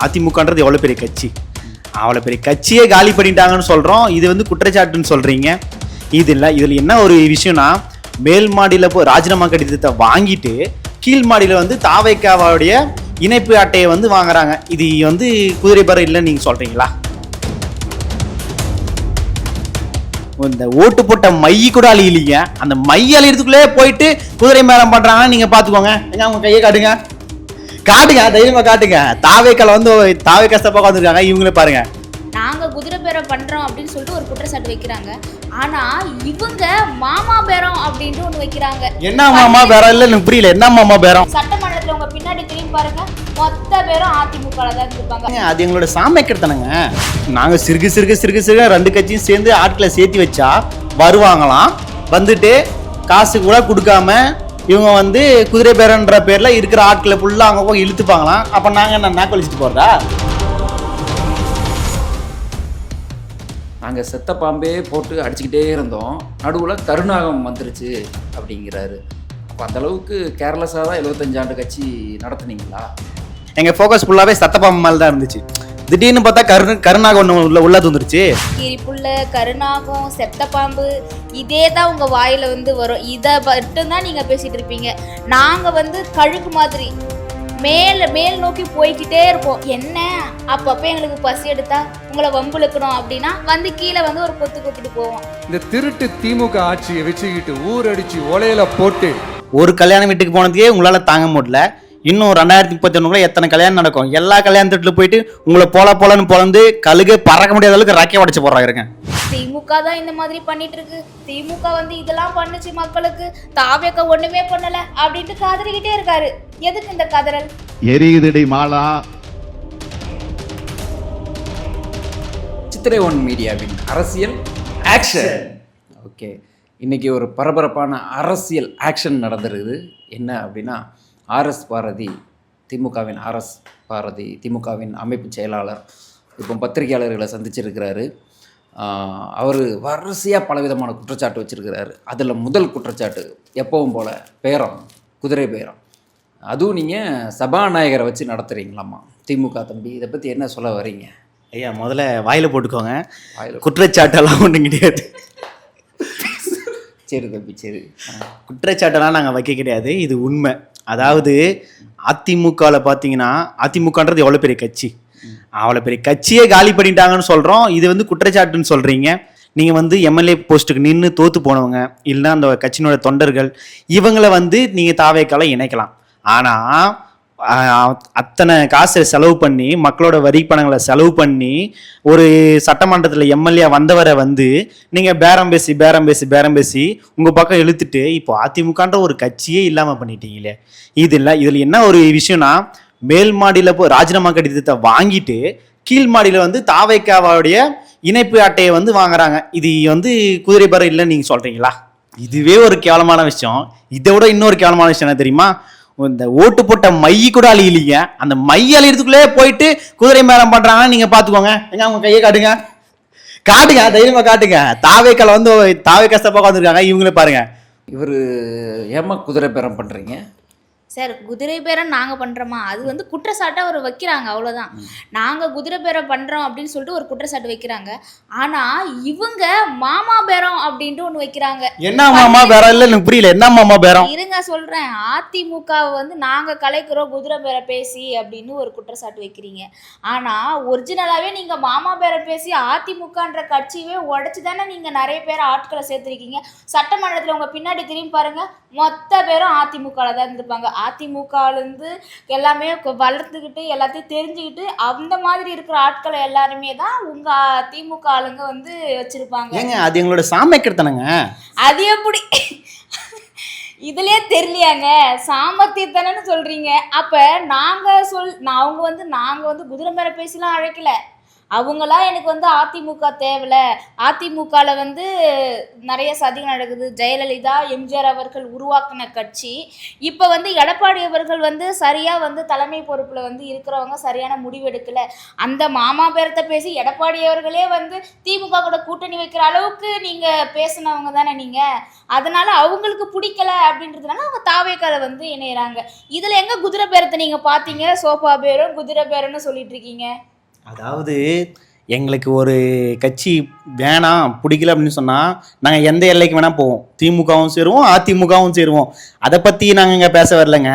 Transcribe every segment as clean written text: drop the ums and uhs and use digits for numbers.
அதிமுகன்றது எவ்வளோ பெரிய கட்சி, அவ்வளோ பெரிய கட்சியே காலி பண்ணிட்டாங்கன்னு சொல்கிறோம். இது வந்து குற்றச்சாட்டுன்னு சொல்கிறீங்க. இதில் என்ன ஒரு விஷயம்னா, மேல் மாடியில் போய் ராஜினாமா கடிதத்தை வாங்கிட்டு கீழ் மாடியில் வந்து தாவேக்காவுடைய இணைப்பு அட்டையை வந்து வாங்குறாங்க. இது வந்து குதிரை பேரம் இல்லைன்னு நீங்கள் சொல்கிறீங்களா? இந்த ஓட்டு போட்ட மைய கூட அழியிலீங்க, அந்த மைய அழியறதுக்குள்ளே போயிட்டு குதிரை மேலம் பண்ணுறாங்கன்னா நீங்கள் பார்த்துக்கோங்க. எங்க அவங்க கையை காட்டுங்க, காட்டுங்க, தைரியமா காட்டுங்க. தாவேக்கால வந்து தாவேக்கா ஸ்டெப்பாக வந்துருக்காங்க. இவங்களே பாருங்க, நாங்க குதிரை பேரம் பண்றோம் அப்படின்னு சொல்லிட்டு ஒரு குற்றச்சாட்டு வைக்கிறாங்க. ஆனா இவங்க மாமா பேரம் அப்படின்ட்டு ஒண்ணு வைக்கிறாங்க. என்ன மாமா பேரம்? இல்ல எனக்கு புரியல, என்ன மாமா பேரம்? சட்டமன்றத்துல உங்க பின்னாடி திரும்பி பாருங்க, மொத்த பேரும் அதிமுக தான் இருப்பாங்க. அது எங்களோட சாமைக்கிறதானங்க. நாங்க சிறுக ரெண்டு கட்சியும் சேர்ந்து ஆட்களை சேர்த்து வச்சா வருவாங்களாம். வந்துட்டு காசு கூட கொடுக்காம இவங்க வந்து குதிரை பேரன்ற பேர்ல இருக்கிற ஆட்களை ஃபுல்லா அவங்க போய் இழுத்துப்பாங்களாம். அப்ப நாங்க என்ன நாக்கு வலிச்சுட்டு போறதா? நாங்கள் செத்த பாம்பே போட்டு அடிச்சுக்கிட்டே இருந்தோம், நடுவில் கருநாகம் வந்துருச்சு அப்படிங்கிறாரு. அப்போ அந்தளவுக்கு கேர்லெஸ்ஸாக தான் 75 ஆண்டு கட்சி நடத்துனீங்களா? எங்கள் ஃபோக்கஸ் ஃபுல்லாகவே சத்தப்பாம்பு மேலே தான் இருந்துச்சு. திடீர்னு பார்த்தா கருநாகம் ஒன்று உள்ள தந்துருச்சு. கீரிப்புள்ள, கருநாகம், செத்த பாம்பு, இதே தான் உங்கள் வாயில் வந்து வரும். இதை மட்டும்தான் நீங்கள் பேசிகிட்டு இருப்பீங்க. நாங்கள் வந்து கழுகு மாதிரி மேல் நோக்கி போய்கிட்டே இருப்போம். என்ன அப்பப்போ எங்களுக்கு பசி எடுத்தா உங்களை வம்புழுக்கணும் அப்படின்னா வந்து கீழே வந்து ஒரு கொத்து கொத்திட்டு போவோம். இந்த திருட்டு திமுக ஆட்சியை வச்சுக்கிட்டு ஊரடிச்சு ஒலையில போட்டு ஒரு கல்யாண வீட்டுக்கு போனதுக்கே உங்களால் தாங்க முடியல. இன்னும் 2031 எத்தனை கல்யாணம் நடக்கும்? எல்லா கல்யாணத்துல போயிட்டு உங்களை போலன்னு பொழந்து கழுகு பறக்க முடியாத அளவுக்கு ராக்கே உடைச்சு போடுறாங்க. திமுக தான் இந்த மாதிரி பண்ணிட்டு இருக்கு. திமுக வந்து இதெல்லாம் பண்ணுச்சு மக்களுக்கு, தாவேக்க ஒண்ணுமே பண்ணல அப்படின்ட்டு கதறிக்கிட்டே இருக்காரு. எதுக்கு இந்த கதறல்? எரியுதடி மாலா. சித்திரை ஒன் மீடியாவின் அரசியல் ஆக்ஷன். ஓகே, இன்னைக்கு ஒரு பரபரப்பான அரசியல் ஆக்ஷன் நடந்துருக்குது. என்ன அப்படின்னா, ஆர்எஸ் பாரதி, திமுகவின் ஆர்எஸ் பாரதி, திமுகவின் அமைப்பு செயலாளர் இப்போ பத்திரிகையாளர்களை சந்திச்சிருக்கிறாரு. அவர் வரிசையாக பலவிதமான குற்றச்சாட்டு வச்சுருக்கிறாரு. அதில் முதல் குற்றச்சாட்டு எப்பவும் போல் பேரம், குதிரை பேரம். அதுவும் நீங்கள் சபாநாயகரை வச்சு நடத்துகிறீங்களாம்மா திமுக தம்பி. இதை பற்றி என்ன சொல்ல வரீங்க? ஐயா, முதல்ல வாயில் போட்டுக்கோங்க. குற்றச்சாட்டெல்லாம் ஒன்றும் கிடையாது. சரி தம்பி, சரி. குற்றச்சாட்டெல்லாம் நாங்கள் வைக்க கிடையாது, இது உண்மை. அதாவது அதிமுகவில் பார்த்தீங்கன்னா, அதிமுகன்றது எவ்வளோ பெரிய கட்சி, அவ்வளோ பெரிய கட்சியே காலி பண்ணிட்டாங்கன்னு சொல்கிறோம். இது வந்து குற்றச்சாட்டுன்னு சொல்கிறீங்க. நீங்கள் வந்து எம்எல்ஏ போஸ்ட்டுக்கு நின்று தோற்று போனவங்க, இல்லைன்னா அந்த கட்சியினோட தொண்டர்கள், இவங்களை வந்து நீங்கள் தாவேக்கால இணைக்கலாம். ஆனால் அத்தனை காசை செலவு பண்ணி, மக்களோட வரி பணங்களை செலவு பண்ணி ஒரு சட்டமன்றத்தில் எம்எல்ஏ வந்தவரை வந்து நீங்கள் பேரம் பேசி உங்கள் பக்கம் இழுத்துட்டு இப்போ அதிமுகன்ற ஒரு கட்சியே இல்லாமல் பண்ணிட்டீங்களே. இதில் என்ன ஒரு விஷயம்னா, மேல் மாடியில் போய் ராஜினாமா கடிதத்தை வாங்கிட்டு கீழ் மாடியில் வந்து தாவேக்காவுடைய இணைப்பு அட்டையை வந்து வாங்குறாங்க. இது வந்து குதிரை பேரம் இல்லைன்னு நீங்கள் சொல்கிறீங்களா? இதுவே ஒரு கேவலமான விஷயம். இதை விட இன்னொரு கேவலமான விஷயம் என்ன தெரியுமா? இந்த ஓட்டு போட்ட மைய கூட அழியிலீங்க, அந்த மைய அழியறதுக்குள்ளே போயிட்டு குதிரை மேலம் பண்ணுறாங்கன்னா நீங்கள் பார்த்துக்கோங்க. எங்க அவங்க கையை காட்டுங்க, தைரியமாக காட்டுங்க. தாவேக்கால வந்து தாவேக்கா ஸ்டெப்பாக வந்துருக்காங்க. இவங்களே பாருங்க. இவர் ஏமா குதிரை பேரம் பண்ணுறீங்க? சார், குதிரை பேரம் நாங்கள் பண்ணுறோமா? அது வந்து குற்றச்சாட்டை அவர் வைக்கிறாங்க, அவ்வளோதான். நாங்கள் குதிரை பேரம் பண்ணுறோம் அப்படின்னு சொல்லிட்டு ஒரு குற்றச்சாட்டு வைக்கிறாங்க. ஆனால் இவங்க மாமா பேரம் அப்படின்ட்டு ஒன்று வைக்கிறாங்க. என்ன மாமா பேரம்? இல்லை எனக்கு புரியல, என்ன மாமா பேரம்? இருங்க சொல்கிறேன். அதிமுகவை வந்து நாங்கள் கலைக்கிறோம் குதிரை பேரம் பேசி அப்படின்னு ஒரு குற்றச்சாட்டு வைக்கிறீங்க. ஆனால் ஒரிஜினலாகவே நீங்கள் மாமா பேரம் பேசி அதிமுகன்ற கட்சியவே உடச்சி தானே நீங்கள் நிறைய பேர் ஆட்களை சேர்த்துருக்கீங்க. சட்டமன்றத்தில் உங்கள் பின்னாடி திரும்பி பாருங்கள், மொத்த பேரும் அதிமுகவில் தான் இருந்திருப்பாங்க. அதிமுகலேருந்து எல்லாமே வளர்த்துக்கிட்டு எல்லாத்தையும் தெரிஞ்சுக்கிட்டு அந்த மாதிரி இருக்கிற ஆட்களை எல்லாருமே தான் உங்கள் திமுக ஆளுங்க வந்து வச்சுருப்பாங்க. ஏங்க, அது எங்களோட சாமைக்கிறதானங்க. அது எப்படி இதுலயே தெரியலையாங்க? சாமர்த்தியத்தானு சொல்கிறீங்க. அப்போ நாங்கள் அவங்க வந்து குதிரை மேலே பேசிலாம் அழைக்கல. அவங்களா எனக்கு வந்து அதிமுக தேவையில்ல, அதிமுகவில் வந்து நிறைய சதிகள் நடக்குது, ஜெயலலிதா எம்ஜிஆர் அவர்கள் உருவாக்கின கட்சி, இப்போ வந்து எடப்பாடி அவர்கள் வந்து சரியாக வந்து தலைமை பொறுப்பில் வந்து இருக்கிறவங்க சரியான முடிவு எடுக்கலை, அந்த மாமா பேரத்தை பேசி எடப்பாடி அவர்களே வந்து திமுக கூட கூட்டணி வைக்கிற அளவுக்கு நீங்கள் பேசினவங்க தானே நீங்கள், அதனால் அவங்களுக்கு பிடிக்கல அப்படின்றதுனால அவங்க தாவேக்கால வந்து இணையிறாங்க. இதில் எங்கே குதிரை பேரத்தை நீங்கள் பார்த்தீங்க? சோஃபா பேரும் குதிரை பேரம்னு சொல்லிட்டு இருக்கீங்க. அதாவது எங்களுக்கு ஒரு கட்சி வேணாம் பிடிக்கல அப்படின்னு சொன்னால் நாங்கள் எந்த எல்லைக்கு வேணால் போவோம். திமுகவும் சேருவோம், அதிமுகவும் சேருவோம். அதை பற்றி நாங்கள் இங்கே பேச வரலைங்க.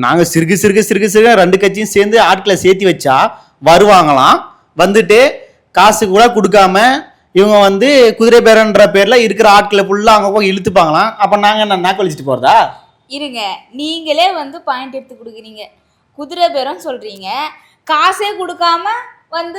நாங்கள் சிறுக ரெண்டு கட்சியும் சேர்ந்து ஆட்களை சேர்த்து வச்சா வருவாங்களாம். வந்துட்டு காசு கூட கொடுக்காம இவங்க வந்து குதிரை பேரன்ற பேரில் இருக்கிற ஆட்களை ஃபுல்லாக அவங்க போய் இழுத்துப்பாங்களாம். அப்போ நாங்கள் என்ன நாக்கு வலிச்சிட்டு போகிறதா? இருங்க, நீங்களே வந்து பாயிண்ட் எடுத்து கொடுக்குறீங்க. குதிரை பேரம் சொல்கிறீங்க, காசே கொடுக்காம வந்து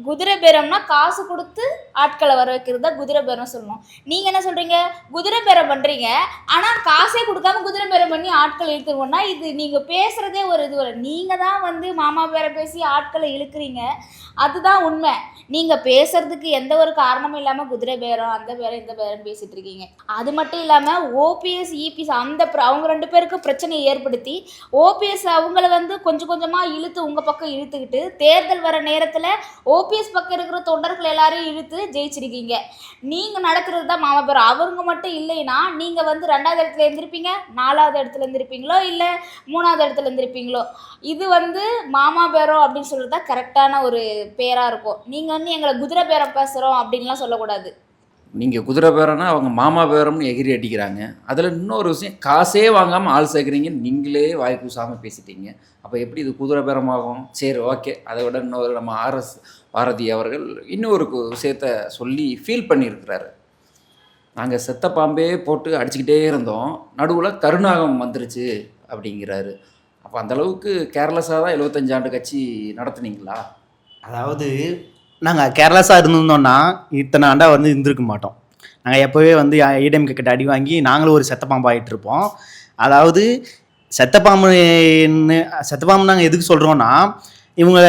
குதிரை பேரம்னா காசு கொடுத்து ஆட்களை வர வைக்கிறது தான் குதிரை பேரம் சொல்லணும். நீங்கள் என்ன சொல்கிறீங்க? குதிரை பேரம் பண்ணுறீங்க, ஆனால் காசே கொடுக்காம குதிரை பேரம் பண்ணி ஆட்களை இழுத்துக்கணும்னா இது நீங்கள் பேசுகிறதே ஒரு இது வரும். நீங்கள் தான் வந்து மாமா பேரம் பேசி ஆட்களை இழுக்கிறீங்க, அதுதான் உண்மை. நீங்கள் பேசுறதுக்கு எந்த ஒரு காரணமும் இல்லாமல் குதிரை பேரம் அந்த பேரம் இந்த பேரம் பேசிகிட்டு இருக்கீங்க. அது மட்டும் இல்லாமல் ஓபிஎஸ் இபிஎஸ் அவங்க 2 பேருக்கு பிரச்சனையை ஏற்படுத்தி ஓபிஎஸ் அவங்கள வந்து கொஞ்சம் கொஞ்சமாக இழுத்து உங்கள் பக்கம் இழுத்துக்கிட்டு தேர்தல் வர நேரத்தில் ஓபிஎஸ் பக்கம் இருக்கிற தொண்டர்கள் எல்லாரையும் இழுத்து ஜெயிச்சிருக்கீங்க. நீங்கள் நடத்துறது தான் மாமா பேரம். அவங்க மட்டும் இல்லைன்னா நீங்கள் வந்து 2வது இடத்துல இருந்திருப்பீங்க, 4வது இடத்துல இருந்திருப்பீங்களோ இல்லை 3வது இடத்துல இருந்திருப்பீங்களோ. இது வந்து மாமா பேரம் அப்படின்னு சொல்கிறது தான் கரெக்டான ஒரு பேராக இருக்கும். நீங்கள் வந்து எங்களை குதிரை பேரம் பேசுகிறோம் அப்படின்லாம் சொல்லக்கூடாது. நீங்கள் குதிரை பேரம்னா அவங்க மாமா பேரம்னு எகிரி அடிக்கிறாங்க. அதில் இன்னொரு விஷயம், காசே வாங்காமல் ஆள் சேர்க்குறீங்க, நீங்களே வாய் கூசாமல் பேசிட்டீங்க. அப்போ எப்படி இது குதிரை பேரமாகும்? சரி, ஓகே. அதை விட இன்னொரு நம்ம ஆர்எஸ் பாரதி அவர்கள் இன்னொரு விஷயத்த சொல்லி ஃபீல் பண்ணியிருக்கிறாரு. நாங்கள் செத்த பாம்பே போட்டு அடிச்சுக்கிட்டே இருந்தோம், நடுவில் கருநாகம் வந்துருச்சு அப்படிங்கிறாரு. அப்போ அந்தளவுக்கு கேர்லெஸ்ஸாக தான் 75 ஆண்டு கட்சி நடத்துனீங்களா? அதாவது நாங்கள் கேர்லெஸ்ஸாக இருந்திருந்தோம்னா இத்தனை ஆண்டாக வந்து இருந்திருக்க மாட்டோம். நாங்கள் எப்போவே வந்து ஏடிஎம் கிட்ட அடி வாங்கி நாங்களும் ஒரு செத்தப்பாம்பு ஆகிட்டு இருப்போம். அதாவது செத்தப்பாம்பு நாங்கள் எதுக்கு சொல்கிறோன்னா, இவங்க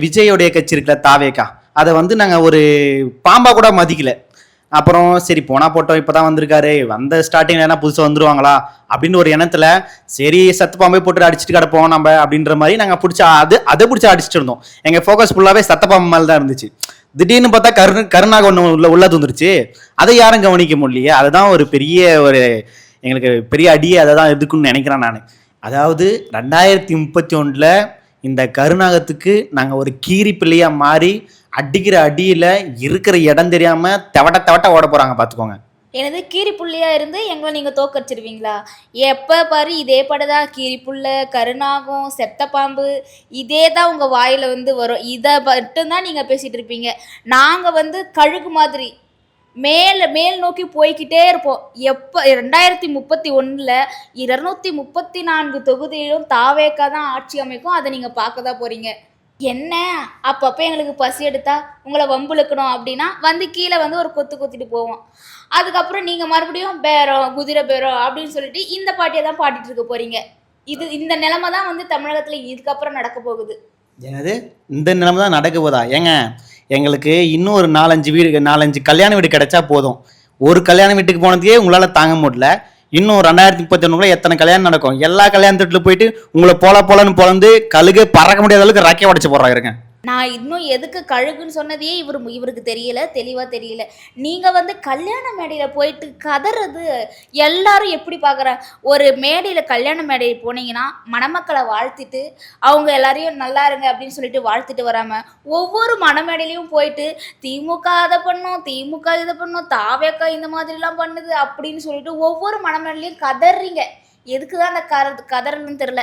விஜயோடைய கட்சி இருக்குல்ல தாவேக்கா, அதை வந்து நாங்கள் ஒரு பாம்பாக கூட மதிக்கலை. அப்புறம் சரி போனால் போட்டோம், இப்போ தான் வந்திருக்காரு, வந்த ஸ்டார்டிங்கில் என்ன புதுசாக வந்துடுவாங்களா அப்படின்னு ஒரு எண்ணத்தில் சரி சத்தப்பாம்பே போட்டு அடிச்சுட்டு கிடப்போம் நம்ம அப்படின்ற மாதிரி நாங்கள் அதை பிடிச்சி அடிச்சுட்டு இருந்தோம். எங்கள் ஃபோக்கஸ் ஃபுல்லாகவே சத்தப்பாம்பு மேலே தான் இருந்துச்சு. திடீர்னு பார்த்தா கருணாக ஒன்று உள்ளது வந்துருச்சு, அதை யாரும் கவனிக்க முடியலையே. அதுதான் ஒரு பெரிய எங்களுக்கு பெரிய அடியே அதை தான் இருக்குன்னு நினைக்கிறேன் நான். அதாவது 2031 இந்த கருநாகத்துக்கு நாங்கள் ஒரு கீரி பிள்ளையாக மாறி அடிக்கிற அடியில் இருக்கிற இடம் தெரியாமல் தவட்ட ஓட போகிறாங்க, பார்த்துக்கோங்க. எனது கீரி புள்ளையாக இருந்து எங்களை நீங்கள் தோக்கடிச்சிருவீங்களா? எப்போ பாரு இதே படதான், கீரி புள்ளை, கருநாகம், செத்த பாம்பு, இதே தான் உங்கள் வாயில் வந்து வரும். இதை மட்டும்தான் நீங்கள் பேசிகிட்டு இருப்பீங்க. நாங்கள் வந்து கழுகு மாதிரி மேல் நோக்கி போய்கிட்டே இருப்போம். எப்போ 2031 234 தொகுதியிலும் தாவேக்கா தான் ஆட்சி அமைக்கும். அதை நீங்கள் பார்க்க தான் போகிறீங்க. என்ன அப்பப்போ எங்களுக்கு பசி எடுத்தா உங்களை வம்புழுக்கணும் அப்படின்னா வந்து கீழே வந்து ஒரு கொத்திட்டு போவோம். அதுக்கப்புறம் நீங்கள் மறுபடியும் பேரம் குதிரை பேரம் அப்படின்னு சொல்லிட்டு இந்த பாட்டியை தான் பாடிட்டு இருக்க போகிறீங்க. இந்த நிலைமை தான் வந்து தமிழகத்தில் இதுக்கப்புறம் நடக்க போகுது. என்னது இந்த நிலைமை தான் நடக்க போதா? எங்களுக்கு இன்னும் ஒரு 4-5 கல்யாண வீடு கிடைச்சா போதும். ஒரு கல்யாண வீட்டுக்கு போனதுக்கே உங்களால் தாங்க முடியல, இன்னும் 2031 எத்தனை கல்யாணம் நடக்கும்? எல்லா கல்யாணத்துல போயிட்டு உங்களை போலன்னு பொழந்து கழுகு பறக்க முடியாத அளவுக்கு ராக்கே உடச்சு போடுறாங்க. நான் இன்னும் எதுக்கு கழுகுன்னு சொன்னதையே இவருக்கு தெளிவாக தெரியல. நீங்கள் வந்து கல்யாண மேடையில் போயிட்டு கதறது எல்லாரும் எப்படி பார்க்குறாங்க? ஒரு மேடையில் கல்யாண மேடையில் போனீங்கன்னா மணமக்களை வாழ்த்திட்டு அவங்க எல்லாரையும் நல்லா இருங்க அப்படின்னு சொல்லிட்டு வாழ்த்திட்டு வராமல் ஒவ்வொரு மணமேடையிலையும் போயிட்டு திமுக அதை பண்ணும், திமுக இதை பண்ணும், தாவேக்கா இந்த மாதிரிலாம் பண்ணுது அப்படின்னு சொல்லிட்டு ஒவ்வொரு மணமேடையிலையும் கதறீங்க. எதுக்கு தான் அந்த கதறன்னு தெரில.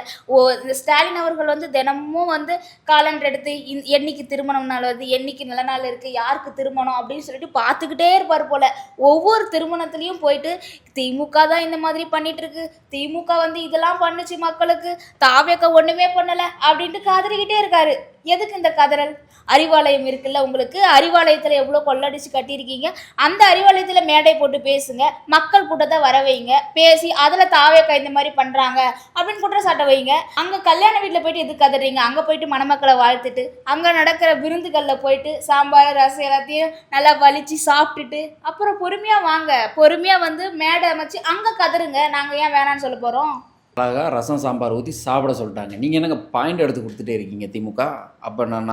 இந்த ஸ்டாலின் அவர்கள் வந்து தினமும் வந்து காலண்டர் எடுத்து என்னைக்கு திருமணம் நாள் வருது, என்னைக்கு நல்ல நாள் இருக்குது, யாருக்கு திருமணம் அப்படின்னு சொல்லிட்டு பார்த்துக்கிட்டே இருப்பார் போல். ஒவ்வொரு திருமணத்துலேயும் போயிட்டு திமுக தான் இந்த மாதிரி பண்ணிகிட்ருக்கு, திமுக வந்து இதெல்லாம் பண்ணுச்சு மக்களுக்கு, தாவேக்கா ஒன்றுமே பண்ணலை அப்படின்ட்டு கதறிக்கிட்டே இருக்காரு. எதுக்கு இந்த கதறல்? அறிவாலயம் இருக்குல்ல உங்களுக்கு, அறிவாலயத்தில் எவ்வளோ கொள்ளடிச்சு கட்டியிருக்கீங்க, அந்த அறிவாலயத்தில் மேடை போட்டு பேசுங்க, மக்கள் கூட்டத்தை வர வைங்க, பேசி அதில் தாவேக்கா இந்த மாதிரி பண்ணுறாங்க அப்படின்னு குற்றச்சாட்டை வைங்க. அங்கே கல்யாண வீட்டில் போயிட்டு எதுக்கு கதறீங்க? அங்கே போயிட்டு மணமக்களை வாழ்த்துட்டு அங்கே நடக்கிற விருந்துகளில் போயிட்டு சாம்பார் ரசம் எல்லாத்தையும் நல்லா வலிச்சு சாப்பிட்டுட்டு அப்புறம் பொறுமையாக வாங்க, பொறுமையாக வந்து மேடை அமைச்சு அங்கே கதறுங்க. நாங்கள் ஏன் வேணான்னு சொல்ல போகிறோம்? அழகாக ரசம் சாம்பார் ஊற்றி சாப்பிட சொல்லிட்டாங்க. நீங்கள் என்னங்க பாயிண்ட் எடுத்து கொடுத்துட்டே இருக்கீங்க திமுக? அப்போ நான்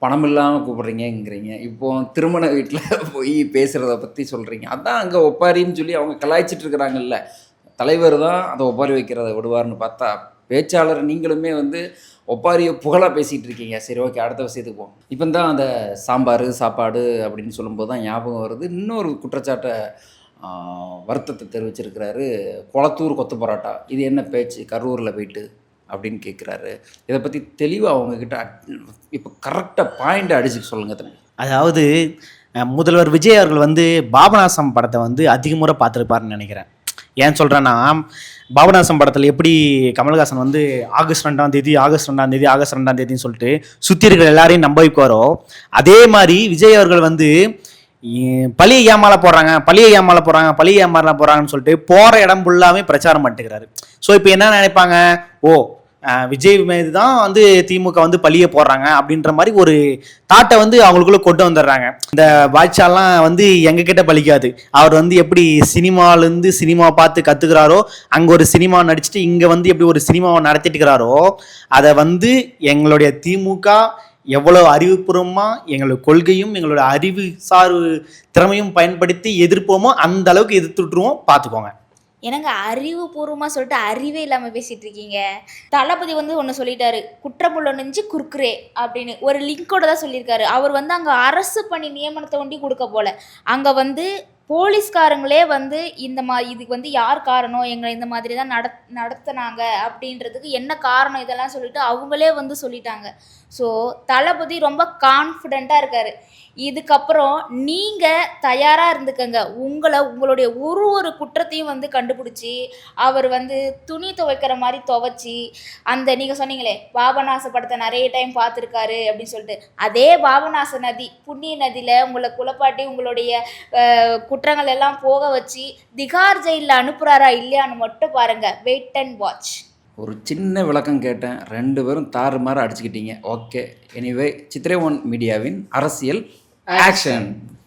பணம் இல்லாமல் கூப்பிட்றீங்கிறீங்க. இப்போ திருமண வீட்டில் போய் பேசுகிறத பற்றி சொல்கிறீங்க. அதான் அங்கே ஒப்பாரின்னு சொல்லி அவங்க கலாய்ச்சிட்டு இருக்கிறாங்கல்ல. தலைவர் தான் அதை ஒப்பாரி வைக்கிறத விடுவார்னு பார்த்தா பேச்சாளர் நீங்களுமே வந்து ஒப்பாரியை புகழாக பேசிகிட்டு இருக்கீங்க. சரி, ஓகே, அடுத்த விஷயத்துக்கு போவோம். இப்போ தான் அந்த சாம்பார் சாப்பாடு அப்படின்னு சொல்லும்போது தான் ஞாபகம் வருது. இன்னொரு குற்றச்சாட்டை வருத்தத்தை தெரிவிச்சிருக்கிறாரு. குளத்தூர் கொத்து பரோட்டா இது என்ன பேச்சு கரூரில் போயிட்டு அப்படின்னு கேட்குறாரு. இதை பற்றி தெளிவாக அவங்கக்கிட்ட இப்போ கரெக்டாக பாயிண்ட்டை அடிச்சுட்டு சொல்லுங்கள் தம்பி. அதாவது முதல்வர் விஜய் அவர்கள் வந்து பாபநாசம் படத்தை வந்து அதிக முறை பார்த்துருப்பாருன்னு நினைக்கிறேன். ஏன் சொல்கிறேன்னா, பாபநாசம் படத்தில் எப்படி கமல்ஹாசன் வந்து ஆகஸ்ட் 2ஆம் தேதின்னு சொல்லிட்டு சுற்றி இருக்கிற எல்லாரையும் நம்ப வைப்பாரோ, அதே மாதிரி விஜய் அவர்கள் வந்து பழியை ஏமால போகிறாங்கன்னு சொல்லிட்டு போகிற இடம் ஃபுல்லாமே பிரச்சாரம் பண்ணிட்டுக்கிறாரு. ஸோ இப்போ என்ன நினைப்பாங்க, விஜய் மீது தான் வந்து திமுக வந்து பழியை போடுறாங்க அப்படின்ற மாதிரி ஒரு தாட்டை வந்து அவங்களுக்குள்ள கொண்டு வந்துடுறாங்க. இந்த பாட்ஷாலாம் வந்து எங்ககிட்ட பழிக்காது. அவர் வந்து எப்படி சினிமாலேருந்து சினிமா பார்த்து கற்றுக்கிறாரோ, அங்கே ஒரு சினிமா நடிச்சுட்டு இங்கே வந்து எப்படி ஒரு சினிமாவை நடத்திட்டுக்கிறாரோ, அதை வந்து எங்களுடைய திமுக எவ்வளோ அறிவுபூர்வமாக எங்களோட கொள்கையும் எங்களோட அறிவு சார்பு திறமையும் பயன்படுத்தி எதிர்ப்போமோ அந்த அளவுக்கு எதிர்த்துட்டுருவோம், பார்த்துக்கோங்க. எனக்கு அறிவுபூர்வமாக சொல்லிட்டு அறிவே இல்லாமல் பேசிகிட்டு இருக்கீங்க. தளபதி வந்து ஒன்று சொல்லிட்டாரு, குற்றமுள்ள நெஞ்சு குறுக்குறே அப்படின்னு ஒரு லிங்கோட தான் சொல்லியிருக்காரு. அவர் வந்து அங்கே அரசு பணி நியமனத்தை ஒண்டி கொடுக்க போல, அங்கே வந்து போலீஸ்காரங்களே வந்து இதுக்கு வந்து யார் காரணம், எங்களை இந்த மாதிரி தான் நடத்தினாங்க அப்படின்றதுக்கு என்ன காரணம் இதெல்லாம் சொல்லிட்டு அவங்களே வந்து சொல்லிட்டாங்க. ஸோ தளபதி ரொம்ப கான்ஃபிடெண்ட்டாக இருக்கார். இதுக்கப்புறம் நீங்கள் தயாராக இருந்துக்கங்க. உங்களுடைய ஒரு குற்றத்தையும் வந்து கண்டுபிடிச்சி அவர் வந்து துணி துவைக்கிற மாதிரி துவைச்சி, அந்த நீங்கள் சொன்னீங்களே பாபநாச படத்தை நிறைய டைம் பார்த்துருக்காரு அப்படின்னு சொல்லிட்டு, அதே பாபநாச நதி புண்ணிய நதியில் உங்களை குளப்பாட்டி உங்களுடைய குற்றங்கள் எல்லாம் போக வச்சு திகார் ஜெயிலில் அனுப்புகிறாரா இல்லையான்னு மட்டும் பாருங்கள். Wait and watch. ஒரு சின்ன விளக்கம் கேட்டேன், 2 பேரும் தாறுமாறு அடிச்சுக்கிட்டீங்க. ஓகே, எனிவே சித்திரை ஒன் மீடியாவின் அரசியல் ஆக்ஷன்.